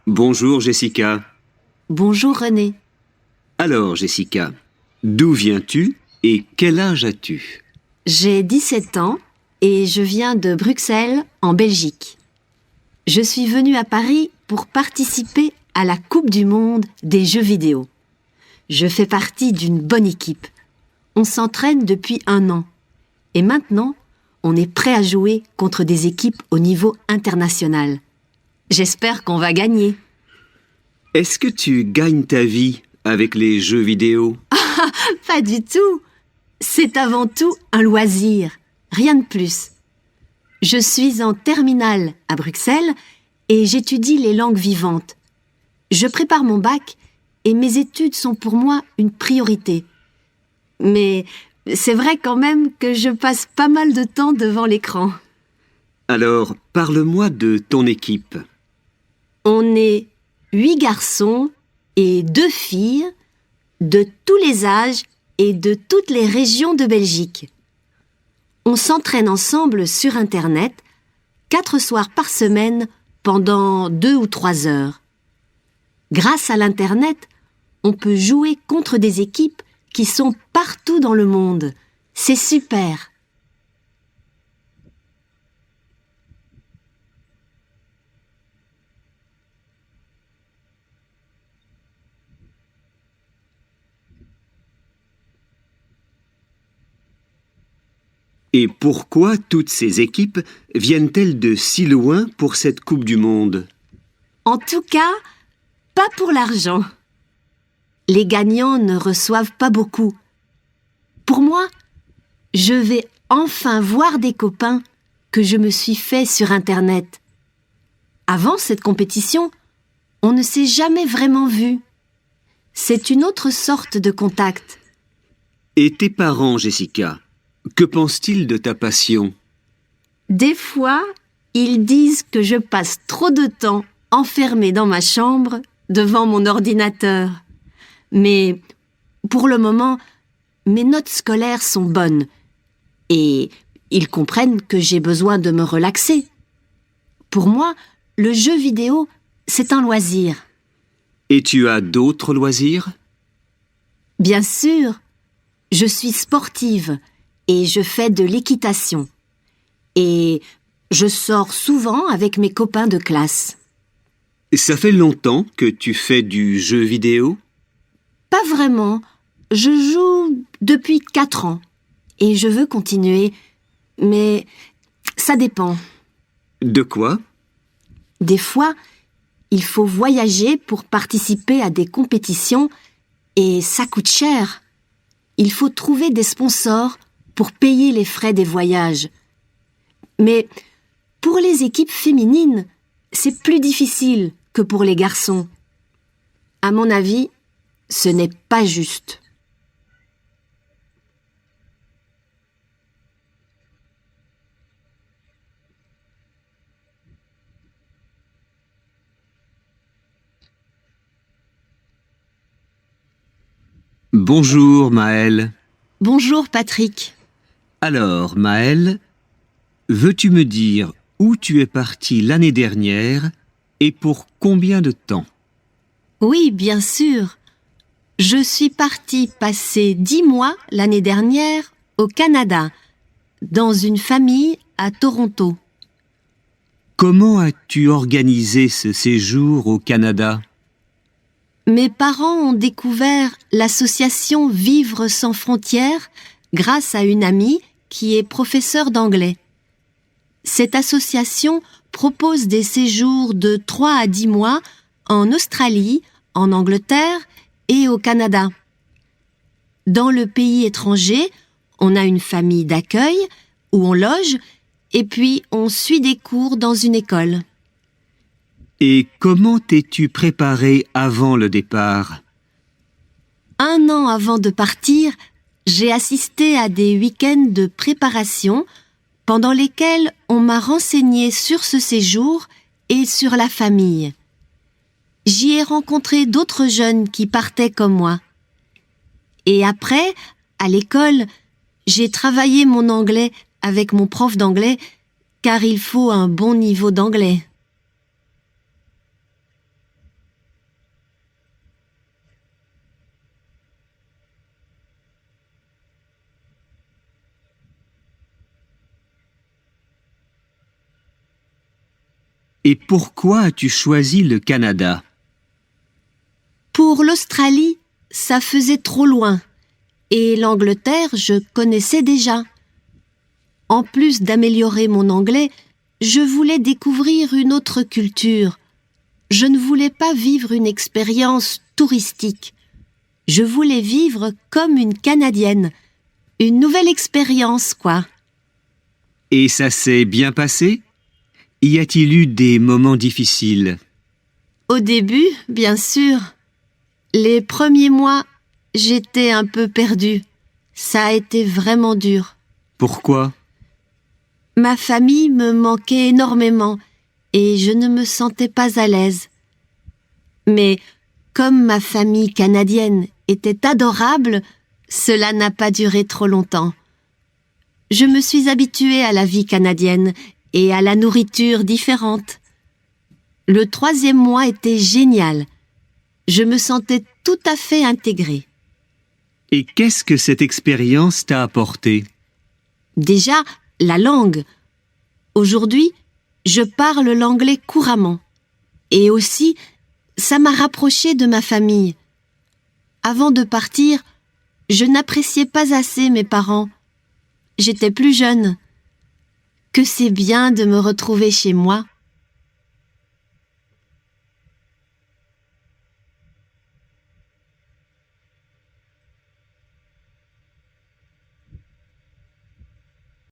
Bonjour Jessica. Bonjour René. Alors Jessica, d'où viens-tu et quel âge as-tu? J'ai 17 ans et je viens de Bruxelles, en Belgique. Je suis venue à Paris pour participer à la Coupe du monde des jeux vidéo. Je fais partie d'une bonne équipe. On s'entraîne depuis 1 an. Et maintenant, on est prêt à jouer contre des équipes au niveau international. J'espère qu'on va gagner. Est-ce que tu gagnes ta vie avec les jeux vidéo? Pas du tout. C'est avant tout un loisir, rien de plus. Je suis en terminale à Bruxelles et j'étudie les langues vivantes. Je prépare mon bac et mes études sont pour moi une priorité. Mais c'est vrai quand même que je passe pas mal de temps devant l'écran. Alors, parle-moi de ton équipe. On est 8 garçons et 2 filles de tous les âges et de toutes les régions de Belgique. On s'entraîne ensemble sur Internet 4 soirs par semaine pendant 2 ou 3 heures. Grâce à l'Internet, on peut jouer contre des équipes qui sont partout dans le monde. C'est super! Et pourquoi toutes ces équipes viennent-elles de si loin pour cette Coupe du Monde? En tout cas, pas pour l'argent. Les gagnants ne reçoivent pas beaucoup. Pour moi, je vais enfin voir des copains que je me suis fait sur Internet. Avant cette compétition, on ne s'est jamais vraiment vu. C'est une autre sorte de contact. Et tes parents, Jessica, que pensent-ils de ta passion? Des fois, ils disent que je passe trop de temps enfermée dans ma chambre devant mon ordinateur. Mais pour le moment, mes notes scolaires sont bonnes et ils comprennent que j'ai besoin de me relaxer. Pour moi, le jeu vidéo, c'est un loisir. Et tu as d'autres loisirs? Bien sûr, je suis sportive et je fais de l'équitation. Et je sors souvent avec mes copains de classe. Ça fait longtemps que tu fais du jeu vidéo? Pas vraiment. Je joue depuis 4 ans et je veux continuer, mais ça dépend. De quoi? Des fois, il faut voyager pour participer à des compétitions et ça coûte cher. Il faut trouver des sponsors pour payer les frais des voyages. Mais pour les équipes féminines, c'est plus difficile que pour les garçons. À mon avis, ce n'est pas juste. Bonjour Maëlle. Bonjour Patrick. Alors Maëlle, veux-tu me dire où tu es partie l'année dernière et pour combien de temps? Oui, bien sûr. Je suis partie passer 10 mois l'année dernière au Canada, dans une famille à Toronto. Comment as-tu organisé ce séjour au Canada? Mes parents ont découvert l'association Vivre sans frontières grâce à une amie qui est professeure d'anglais. Cette association propose des séjours de 3 à 10 mois en Australie, en Angleterre et au Canada. Dans le pays étranger, on a une famille d'accueil où on loge et puis on suit des cours dans une école. Et comment t'es-tu préparée avant le départ? 1 an avant de partir, j'ai assisté à des week-ends de préparation pendant lesquels on m'a renseigné sur ce séjour et sur la famille. J'y ai rencontré d'autres jeunes qui partaient comme moi. Et après, à l'école, j'ai travaillé mon anglais avec mon prof d'anglais car il faut un bon niveau d'anglais. Et pourquoi as-tu choisi le Canada? Pour l'Australie, ça faisait trop loin. Et l'Angleterre, je connaissais déjà. En plus d'améliorer mon anglais, je voulais découvrir une autre culture. Je ne voulais pas vivre une expérience touristique. Je voulais vivre comme une Canadienne. Une nouvelle expérience, quoi. Et ça s'est bien passé? Y a-t-il eu des moments difficiles? Au début, bien sûr. Les premiers mois, j'étais un peu perdue. Ça a été vraiment dur. Pourquoi? Ma famille me manquait énormément et je ne me sentais pas à l'aise. Mais comme ma famille canadienne était adorable, cela n'a pas duré trop longtemps. Je me suis habituée à la vie canadienne et à la nourriture différente. Le 3e mois était génial. Je me sentais tout à fait intégrée. Et qu'est-ce que cette expérience t'a apporté? Déjà, la langue. Aujourd'hui, je parle l'anglais couramment. Et aussi, ça m'a rapprochée de ma famille. Avant de partir, je n'appréciais pas assez mes parents. J'étais plus jeune. Que c'est bien de me retrouver chez moi.